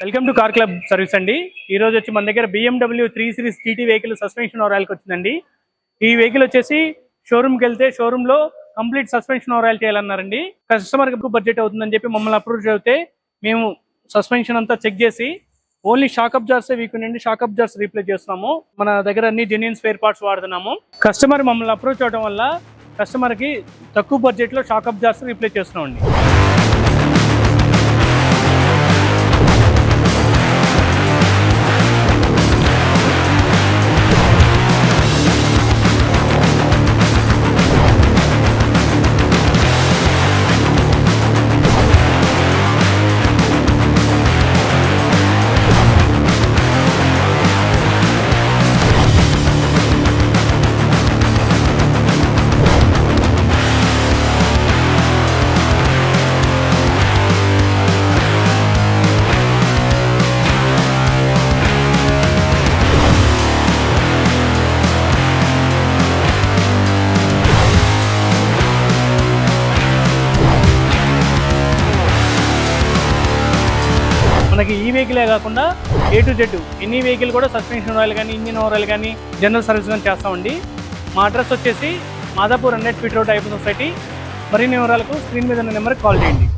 Welcome to car club service అండి. ఈ రోజు వచ్చి మన దగ్గర BMW 3 series GT vehicle suspension ఓవరాల్కి వచ్చిందండి. ఈ వెహికల్ వచ్చేసి షోరూమ్కి వెళ్తే షోరూంలో కంప్లీట్ సస్పెన్షన్ ఓవరాల్ చేయాలన్నారండి. కస్టమర్కి బడ్జెట్ అవుతుందని చెప్పి మమ్మల్ని అప్రోచ్ అవుతే మేము సస్పెన్షన్ అంతా చెక్ చేసి ఓన్లీ షాక్ అబ్జార్స్ వీక్ నుండి షాక్ అబ్జార్స్ రీప్లేస్ చేస్తున్నాము. మన దగ్గర అన్ని జెన్యూన్ స్పేర్ పార్ట్స్ వాడుతున్నాము. కస్టమర్ మమ్మల్ని అప్రోచ్ అవడం వల్ల కస్టమర్కి తక్కువ బడ్జెట్లో షాక్ అబ్జార్స్ రీప్లేస్ చేస్తున్నామండి. మనకి ఈ వెహికలే కాకుండా A to Z ఎన్ని వెహికల్ కూడా సస్పెన్షన్ ఆయిల్ కానీ ఇంజిన్ ఓవరాల్ కానీ జనరల్ సర్వీస్ కానీ చేస్తామండి. మా అడ్రస్ వచ్చేసి Madhapur 100 feet road Aibak society. మరిన్ని వివరాలకు స్క్రీన్ మీద ఉన్న నెంబర్కి కాల్ చేయండి.